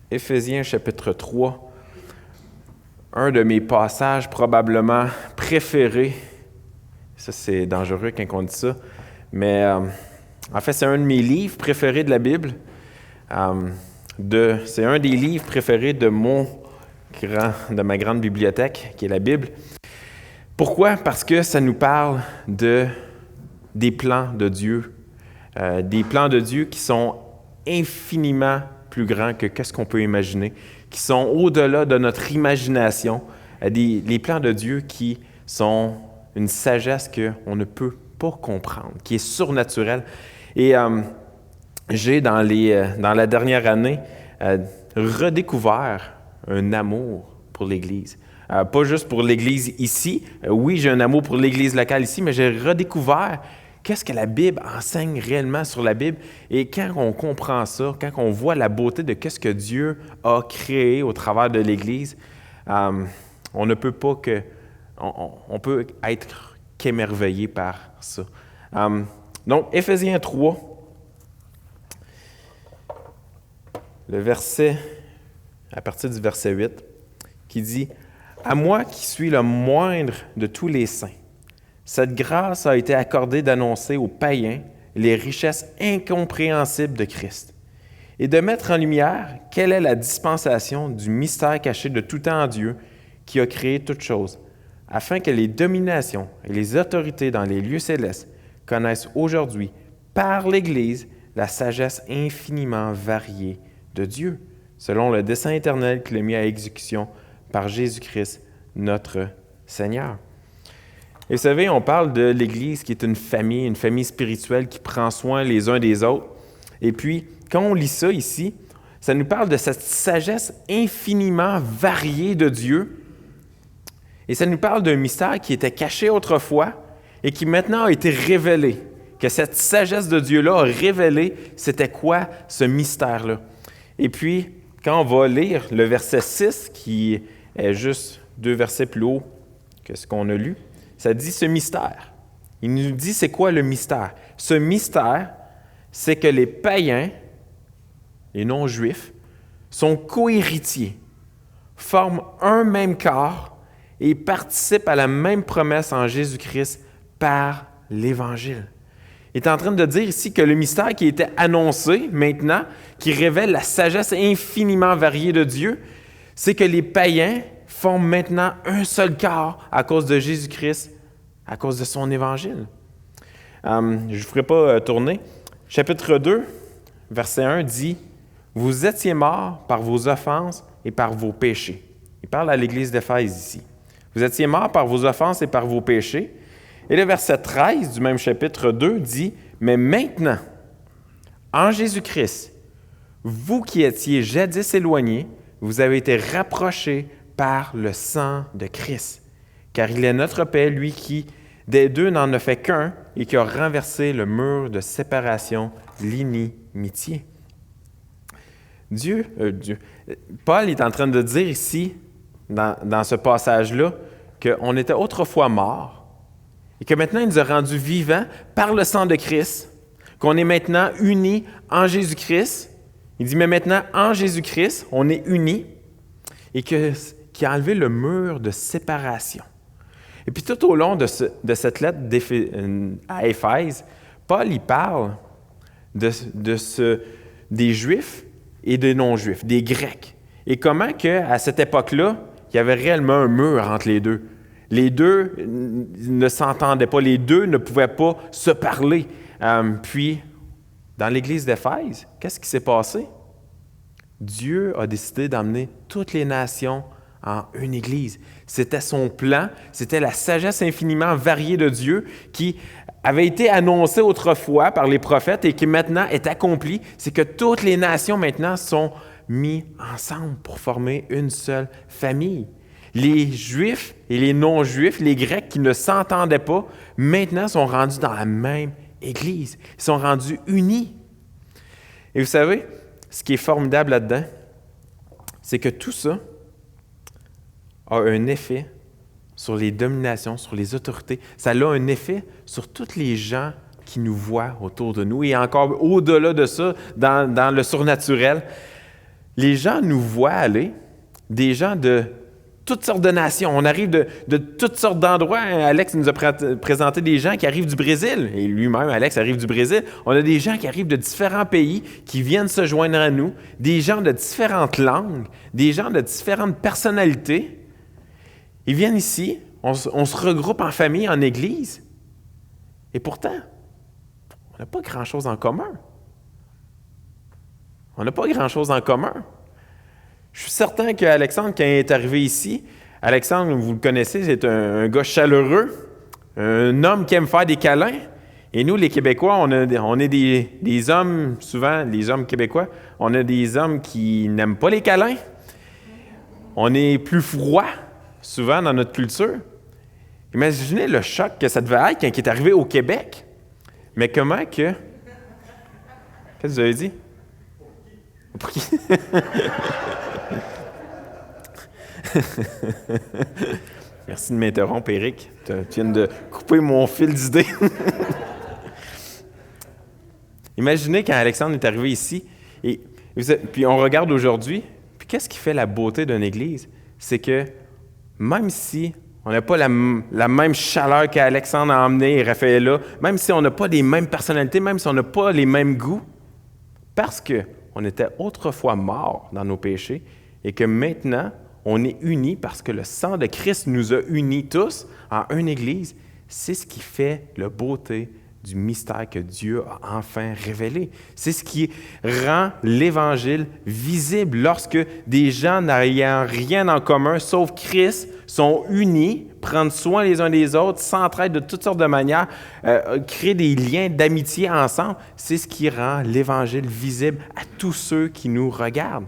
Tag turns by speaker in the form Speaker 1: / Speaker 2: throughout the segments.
Speaker 1: Éphésiens chapitre 3, un de mes passages probablement préférés. Ça, c'est dangereux quand on dit ça. Mais en fait, c'est un de mes livres préférés de la Bible. C'est un des livres préférés de ma grande bibliothèque, qui est la Bible. Pourquoi? Parce que ça nous parle des plans de Dieu. Des plans de Dieu qui sont infiniment plus grands que ce qu'on peut imaginer, qui sont au-delà de notre imagination. Les plans de Dieu qui sont une sagesse qu'on ne peut pas comprendre, qui est surnaturelle. Et j'ai, dans la dernière année, redécouvert un amour pour l'Église. Pas juste pour l'Église ici. Oui, j'ai un amour pour l'Église locale ici, mais j'ai redécouvert qu'est-ce que la Bible enseigne réellement sur la Bible. Et quand on comprend ça, quand on voit la beauté de qu'est-ce que Dieu a créé au travers de l'Église, on ne peut pas on peut être qu'émerveillé par ça. Donc, Éphésiens 3, à partir du verset 8, qui dit « À moi qui suis le moindre de tous les saints, cette grâce a été accordée d'annoncer aux païens les richesses incompréhensibles de Christ et de mettre en lumière quelle est la dispensation du mystère caché de tout temps en Dieu qui a créé toutes choses, afin que les dominations et les autorités dans les lieux célestes connaissent aujourd'hui, par l'Église, la sagesse infiniment variée de Dieu, selon le dessein éternel qu'il a mis à exécution par Jésus-Christ, notre Seigneur. » Et vous savez, on parle de l'Église qui est une famille spirituelle qui prend soin les uns des autres. Et puis, quand on lit ça ici, ça nous parle de cette sagesse infiniment variée de Dieu. Et ça nous parle d'un mystère qui était caché autrefois et qui maintenant a été révélé. Que cette sagesse de Dieu-là a révélé c'était quoi ce mystère-là. Et puis, quand on va lire le verset 6, qui est juste 2 versets plus haut que ce qu'on a lu, ça dit ce mystère. Il nous dit c'est quoi le mystère. Ce mystère, c'est que les païens, les non-juifs, sont co-héritiers, forment un même corps et participent à la même promesse en Jésus-Christ par l'Évangile. Il est en train de dire ici que le mystère qui était annoncé maintenant, qui révèle la sagesse infiniment variée de Dieu, c'est que les païens forment maintenant un seul corps à cause de Jésus-Christ, à cause de son Évangile. Je ne vous ferai pas tourner. Chapitre 2, verset 1 dit « Vous étiez morts par vos offenses et par vos péchés. » Il parle à l'Église d'Éphèse ici. « Vous étiez morts par vos offenses et par vos péchés. » Et le verset 13 du même chapitre 2 dit « Mais maintenant, en Jésus-Christ, vous qui étiez jadis éloignés, vous avez été rapprochés par le sang de Christ. Car il est notre paix, lui qui, des deux, n'en a fait qu'un et qui a renversé le mur de séparation, l'inimitié. » Paul est en train de dire ici, dans ce passage-là, qu'on était autrefois morts et que maintenant il nous a rendus vivants par le sang de Christ, qu'on est maintenant unis en Jésus-Christ. Il dit, mais maintenant, en Jésus-Christ, on est unis et qui a enlevé le mur de séparation. Et puis tout au long de cette lettre à Éphèse, Paul y parle des Juifs et des non-Juifs, des Grecs. Et comment qu'à cette époque-là, il y avait réellement un mur entre les deux. Les deux ne s'entendaient pas, les deux ne pouvaient pas se parler. Puis, dans l'Église d'Éphèse, qu'est-ce qui s'est passé? Dieu a décidé d'emmener toutes les nations en une Église. C'était son plan, c'était la sagesse infiniment variée de Dieu qui avait été annoncée autrefois par les prophètes et qui maintenant est accomplie. C'est que toutes les nations maintenant sont mises ensemble pour former une seule famille. Les Juifs et les non-Juifs, les Grecs qui ne s'entendaient pas, maintenant sont rendus dans la même Église. Ils sont rendus unis. Et vous savez, ce qui est formidable là-dedans, c'est que tout ça a un effet sur les dominations, sur les autorités. Ça a un effet sur tous les gens qui nous voient autour de nous. Et encore au-delà de ça, dans le surnaturel, les gens nous voient aller, des gens de toutes sortes de nations. On arrive de toutes sortes d'endroits. Alex nous a présenté des gens qui arrivent du Brésil. Et lui-même, Alex, arrive du Brésil. On a des gens qui arrivent de différents pays, qui viennent se joindre à nous, des gens de différentes langues, des gens de différentes personnalités. Ils viennent ici, on se regroupe en famille, en église. Et pourtant, on n'a pas grand-chose en commun. On n'a pas grand-chose en commun. Je suis certain qu'Alexandre, quand il est arrivé ici, Alexandre, vous le connaissez, c'est un gars chaleureux, un homme qui aime faire des câlins. Et nous, les Québécois, on est des hommes, souvent, les hommes québécois, on a des hommes qui n'aiment pas les câlins. On est plus froid, souvent, dans notre culture. Imaginez le choc que ça devait être quand il est arrivé au Québec. Mais comment que... Qu'est-ce que vous avez dit? Pour qui? Merci de m'interrompre, Éric. Tu viens de couper mon fil d'idées. Imaginez quand Alexandre est arrivé ici, puis on regarde aujourd'hui, puis qu'est-ce qui fait la beauté d'une église? C'est que même si on n'a pas la même chaleur qu'Alexandre a emmené et Raphaël, même si on n'a pas les mêmes personnalités, même si on n'a pas les mêmes goûts, parce qu'on était autrefois morts dans nos péchés et que maintenant, on est unis parce que le sang de Christ nous a unis tous en une Église. C'est ce qui fait la beauté du mystère que Dieu a enfin révélé. C'est ce qui rend l'Évangile visible lorsque des gens n'ayant rien en commun sauf Christ sont unis, prennent soin les uns des autres, s'entraident de toutes sortes de manières, créent des liens d'amitié ensemble. C'est ce qui rend l'Évangile visible à tous ceux qui nous regardent.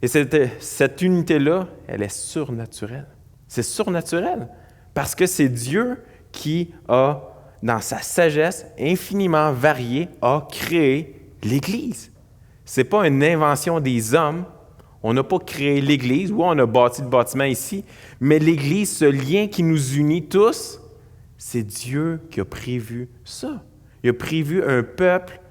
Speaker 1: Et cette unité-là, elle est surnaturelle. C'est surnaturel parce que c'est Dieu qui a, dans sa sagesse infiniment variée, a créé l'Église. Ce n'est pas une invention des hommes. On n'a pas créé l'Église. Oui, on a bâti le bâtiment ici, mais l'Église, ce lien qui nous unit tous, c'est Dieu qui a prévu ça. Il a prévu un peuple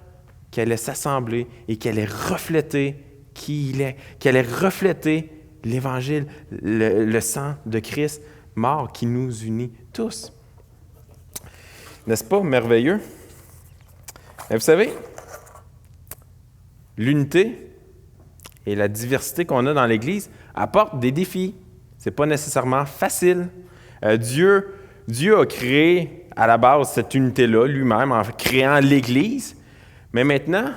Speaker 1: qui allait s'assembler et qui allait refléter qui il est, qui allait refléter l'Évangile, le sang de Christ mort qui nous unit tous. N'est-ce pas merveilleux? Et vous savez, l'unité et la diversité qu'on a dans l'Église apportent des défis. Ce n'est pas nécessairement facile. Dieu a créé à la base cette unité-là lui-même en créant l'Église, mais maintenant,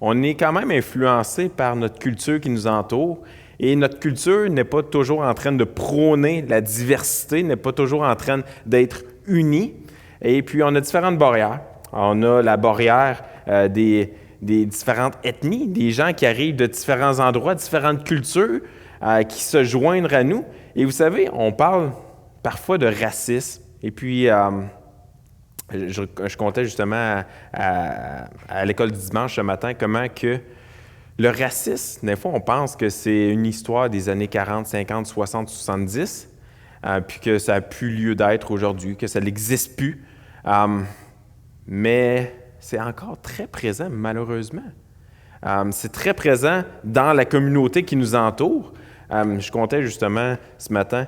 Speaker 1: on est quand même influencé par notre culture qui nous entoure et notre culture n'est pas toujours en train de prôner la diversité, n'est pas toujours en train d'être unie. Et puis, on a différentes barrières. On a la barrière des différentes ethnies, des gens qui arrivent de différents endroits, différentes cultures qui se joignent à nous. Et vous savez, on parle parfois de racisme. Et puis, je comptais justement à l'école du dimanche ce matin comment que le racisme, des fois, on pense que c'est une histoire des années 40, 50, 60, 70, puis que ça n'a plus lieu d'être aujourd'hui, que ça n'existe plus. Mais c'est encore très présent, malheureusement. C'est très présent dans la communauté qui nous entoure. Je comptais justement ce matin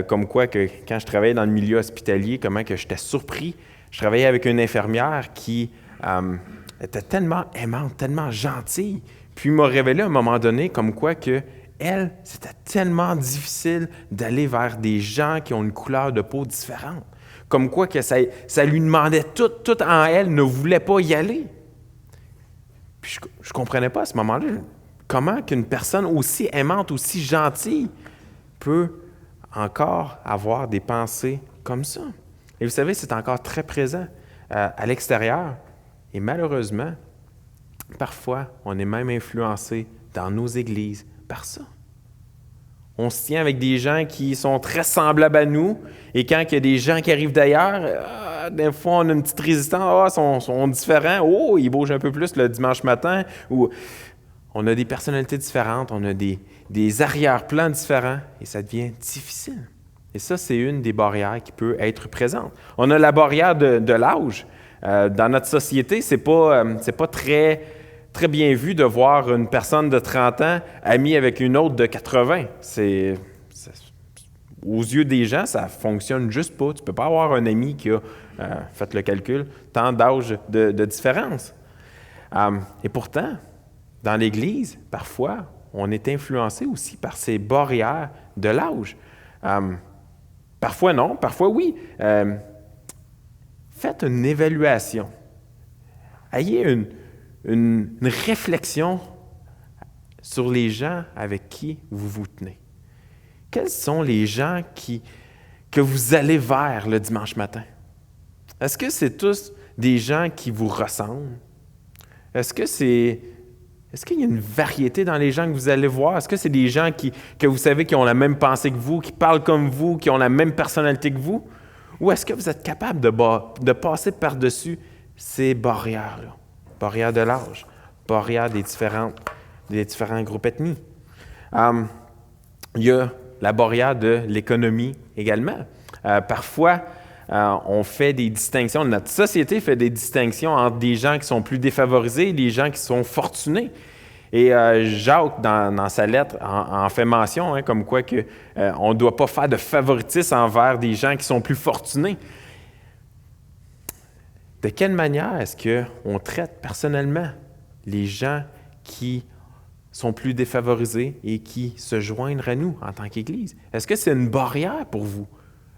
Speaker 1: comme quoi que quand je travaillais dans le milieu hospitalier, comment que j'étais surpris. Je travaillais avec une infirmière qui était tellement aimante, tellement gentille, puis m'a révélé à un moment donné comme quoi que elle, c'était tellement difficile d'aller vers des gens qui ont une couleur de peau différente. Comme quoi que ça lui demandait tout en elle, ne voulait pas y aller. Puis je ne comprenais pas à ce moment-là comment qu'une personne aussi aimante, aussi gentille peut encore avoir des pensées comme ça. Et vous savez, c'est encore très présent à l'extérieur. Et malheureusement, parfois, on est même influencé dans nos églises par ça. On se tient avec des gens qui sont très semblables à nous. Et quand il y a des gens qui arrivent d'ailleurs, des fois, on a une petite résistance. Ils sont différents. Oh, ils bougent un peu plus le dimanche matin. Ou on a des personnalités différentes. On a des arrière-plans différents. Et ça devient difficile. Et ça, c'est une des barrières qui peut être présente. On a la barrière de l'âge. Dans notre société, c'est pas très très bien vu de voir une personne de 30 ans amie avec une autre de 80. Aux yeux des gens, ça fonctionne juste pas. Tu ne peux pas avoir un ami qui a, faites le calcul, tant d'âge de différence. Et pourtant, dans l'Église, parfois, on est influencé aussi par ces barrières de l'âge. Parfois non, parfois oui. Faites une évaluation. Ayez une réflexion sur les gens avec qui vous vous tenez. Quels sont les gens que vous allez vers le dimanche matin? Est-ce que c'est tous des gens qui vous ressemblent? Est-ce qu'il y a une variété dans les gens que vous allez voir? Est-ce que c'est des gens que vous savez qui ont la même pensée que vous, qui parlent comme vous, qui ont la même personnalité que vous? Ou est-ce que vous êtes capable de passer par-dessus ces barrières-là? Barrières de l'âge, barrières des différents groupes ethniques. Il y a la barrière de l'économie également. Parfois, on fait des distinctions, notre société fait des distinctions entre des gens qui sont plus défavorisés et des gens qui sont fortunés. Et Jacques, dans sa lettre, en fait mention, comme quoi on ne doit pas faire de favoritisme envers des gens qui sont plus fortunés. De quelle manière est-ce qu'on traite personnellement les gens qui sont plus défavorisés et qui se joignent à nous en tant qu'Église? Est-ce que c'est une barrière pour vous?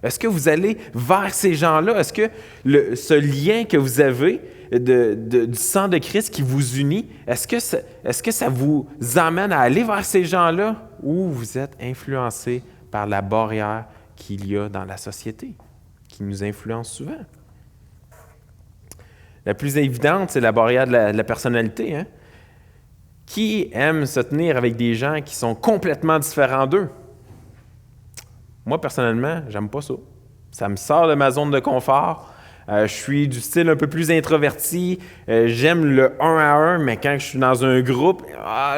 Speaker 1: Est-ce que vous allez vers ces gens-là? Est-ce que ce lien que vous avez du sang de Christ qui vous unit, est-ce que ça vous amène à aller vers ces gens-là ou vous êtes influencé par la barrière qu'il y a dans la société, qui nous influence souvent? La plus évidente, c'est la barrière de la personnalité. Hein? Qui aime se tenir avec des gens qui sont complètement différents d'eux? Moi, personnellement, j'aime pas ça. Ça me sort de ma zone de confort. Je suis du style un peu plus introverti. J'aime le 1 à 1, mais quand je suis dans un groupe,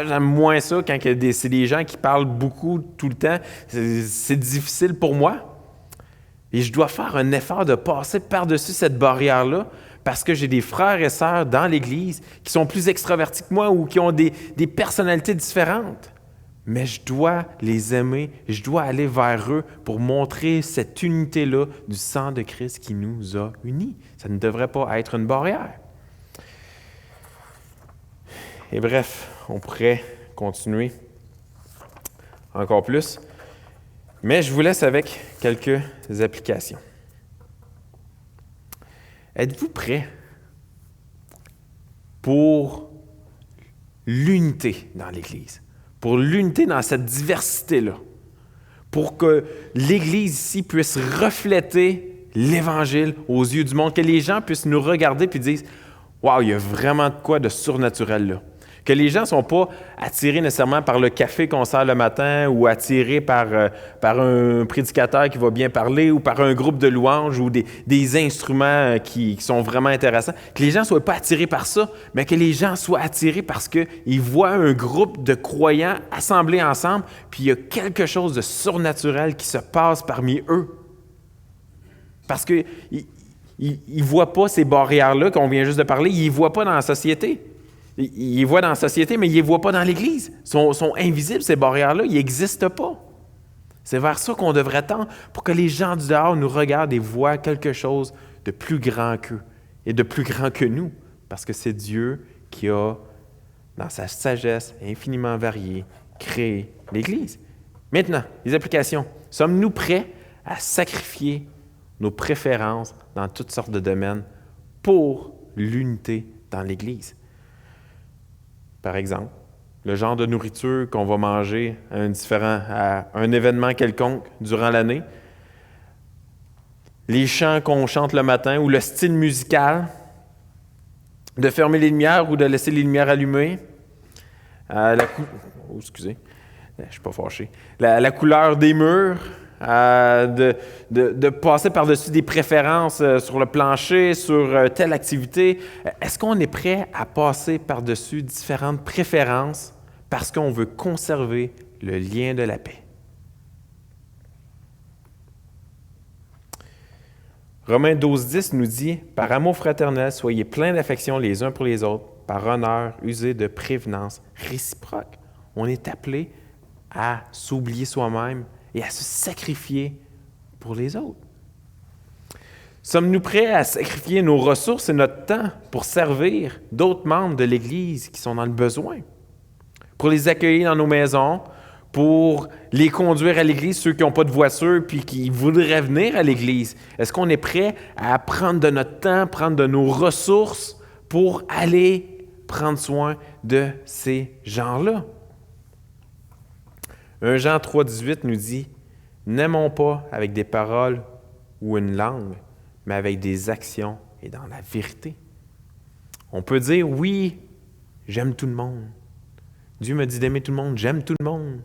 Speaker 1: j'aime moins ça. Quand c'est des gens qui parlent beaucoup tout le temps, c'est difficile pour moi. Et je dois faire un effort de passer par-dessus cette barrière-là parce que j'ai des frères et sœurs dans l'Église qui sont plus extravertis que moi ou qui ont des personnalités différentes. Mais je dois les aimer, je dois aller vers eux pour montrer cette unité-là du sang de Christ qui nous a unis. Ça ne devrait pas être une barrière. Et bref, on pourrait continuer encore plus, mais je vous laisse avec quelques applications. Êtes-vous prêts pour l'unité dans l'Église? Pour l'unité dans cette diversité-là, pour que l'Église ici puisse refléter l'Évangile aux yeux du monde, que les gens puissent nous regarder et dire « Wow, il y a vraiment de quoi de surnaturel là ». Que les gens ne sont pas attirés nécessairement par le café qu'on sert le matin ou attirés par un prédicateur qui va bien parler ou par un groupe de louanges ou des instruments qui sont vraiment intéressants. Que les gens ne soient pas attirés par ça, mais que les gens soient attirés parce qu'ils voient un groupe de croyants assemblés ensemble, puis il y a quelque chose de surnaturel qui se passe parmi eux. Parce qu'ils ne voient pas ces barrières-là qu'on vient juste de parler, ils ne les voient pas dans la société. Ils les voient dans la société, mais ils ne les voient pas dans l'Église. Ils sont invisibles, ces barrières-là. Ils n'existent pas. C'est vers ça qu'on devrait tendre pour que les gens du dehors nous regardent et voient quelque chose de plus grand qu'eux et de plus grand que nous. Parce que c'est Dieu qui a, dans sa sagesse infiniment variée, créé l'Église. Maintenant, les applications. Sommes-nous prêts à sacrifier nos préférences dans toutes sortes de domaines pour l'unité dans l'Église? Par exemple, le genre de nourriture qu'on va manger à un événement quelconque durant l'année, les chants qu'on chante le matin ou le style musical, de fermer les lumières ou de laisser les lumières allumées, excusez, je ne suis pas fâché, la couleur des murs, de passer par-dessus des préférences sur le plancher, sur telle activité. Est-ce qu'on est prêt à passer par-dessus différentes préférences parce qu'on veut conserver le lien de la paix? Romains 12, 10 nous dit « Par amour fraternel, soyez pleins d'affection les uns pour les autres, par honneur, user de prévenance réciproque. On est appelé à s'oublier soi-même et à se sacrifier pour les autres. Sommes-nous prêts à sacrifier nos ressources et notre temps pour servir d'autres membres de l'Église qui sont dans le besoin? Pour les accueillir dans nos maisons, pour les conduire à l'Église, ceux qui n'ont pas de voiture puis qui voudraient venir à l'Église? Est-ce qu'on est prêt à prendre de notre temps, prendre de nos ressources pour aller prendre soin de ces gens-là? 1 Jean 3,18 nous dit « N'aimons pas avec des paroles ou une langue, mais avec des actions et dans la vérité. » On peut dire « Oui, j'aime tout le monde. Dieu me dit d'aimer tout le monde. J'aime tout le monde.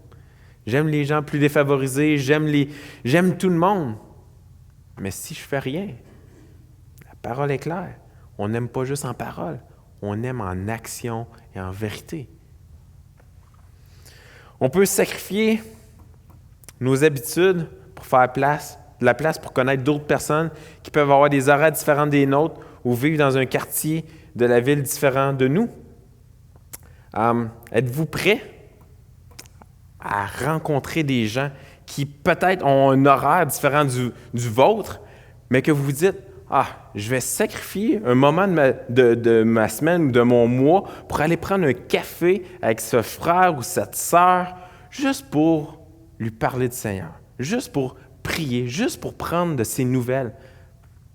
Speaker 1: J'aime les gens plus défavorisés. J'aime tout le monde. » Mais si je fais rien, la parole est claire. On n'aime pas juste en parole. On aime en action et en vérité. On peut sacrifier nos habitudes pour faire de la place pour connaître d'autres personnes qui peuvent avoir des horaires différents des nôtres ou vivre dans un quartier de la ville différent de nous. Êtes-vous prêts à rencontrer des gens qui peut-être ont un horaire différent du vôtre, mais que vous vous dites « Ah, je vais sacrifier un moment de ma semaine ou de mon mois pour aller prendre un café avec ce frère ou cette sœur juste pour lui parler du Seigneur, juste pour prier, juste pour prendre de ses nouvelles. »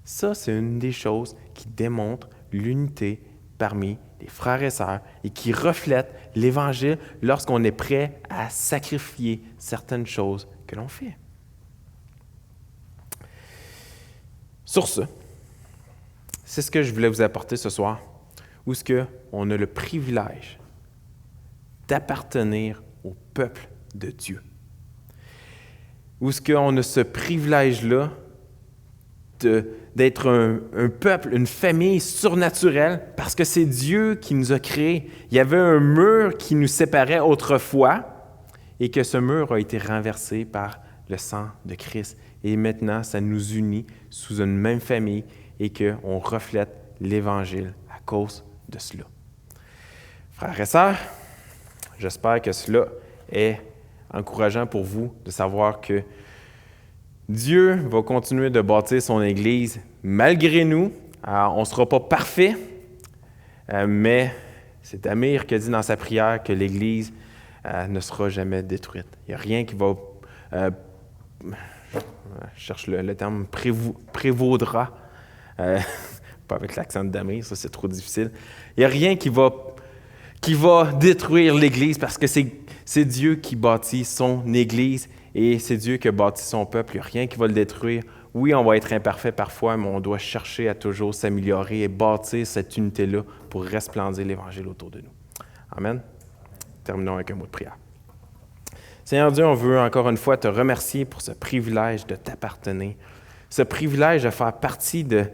Speaker 1: Ça, c'est une des choses qui démontre l'unité parmi les frères et sœurs et qui reflète l'Évangile lorsqu'on est prêt à sacrifier certaines choses que l'on fait. Sur ce, c'est ce que je voulais vous apporter ce soir, où est-ce qu'on a le privilège d'appartenir au peuple de Dieu. Où est-ce qu'on a ce privilège-là d'être un peuple, une famille surnaturelle, parce que c'est Dieu qui nous a créés. Il y avait un mur qui nous séparait autrefois et que ce mur a été renversé par le sang de Christ. Et maintenant, ça nous unit sous une même famille et qu'on reflète l'Évangile à cause de cela. Frères et sœurs, j'espère que cela est encourageant pour vous de savoir que Dieu va continuer de bâtir son Église malgré nous. On ne sera pas parfait, mais c'est Amir qui a dit dans sa prière que l'Église ne sera jamais détruite. Il n'y a rien qui va, je cherche le terme, prévaudra, pas avec l'accent d'Amir, ça c'est trop difficile. Il n'y a rien qui va détruire l'Église parce que c'est Dieu qui bâtit son Église. Et c'est Dieu qui a bâti son peuple. Il n'y a rien qui va le détruire. Oui, on va être imparfait parfois, mais on doit chercher à toujours s'améliorer et bâtir cette unité-là pour resplendir l'Évangile autour de nous. Amen. Terminons avec un mot de prière. Seigneur Dieu, on veut encore une fois te remercier pour ce privilège de t'appartenir, ce privilège de faire partie de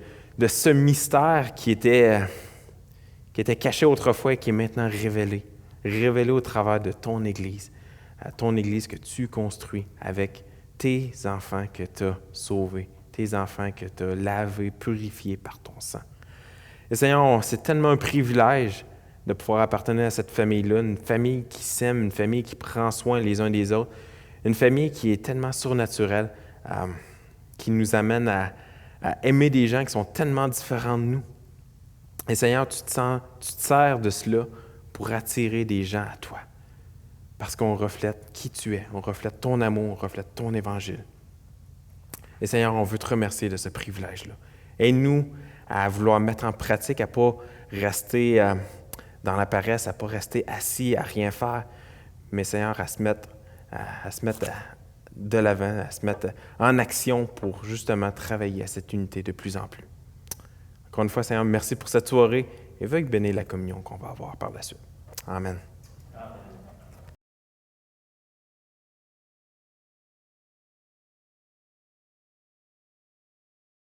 Speaker 1: ce mystère qui était caché autrefois et qui est maintenant révélé au travers de ton Église. À ton Église que tu construis avec tes enfants que tu as sauvés, tes enfants que tu as lavés, purifiés par ton sang. Et Seigneur, c'est tellement un privilège de pouvoir appartenir à cette famille-là, une famille qui s'aime, une famille qui prend soin les uns des autres, une famille qui est tellement surnaturelle, qui nous amène à aimer des gens qui sont tellement différents de nous. Et Seigneur, tu te sers de cela pour attirer des gens à toi. Parce qu'on reflète qui tu es, on reflète ton amour, on reflète ton Évangile. Et Seigneur, on veut te remercier de ce privilège-là. Aide-nous à vouloir mettre en pratique, à ne pas rester dans la paresse, à ne pas rester assis, à rien faire, mais Seigneur, à se mettre de l'avant, à se mettre en action pour justement travailler à cette unité de plus en plus. Encore une fois, Seigneur, merci pour cette soirée et veuille bénir la communion qu'on va avoir par la suite. Amen.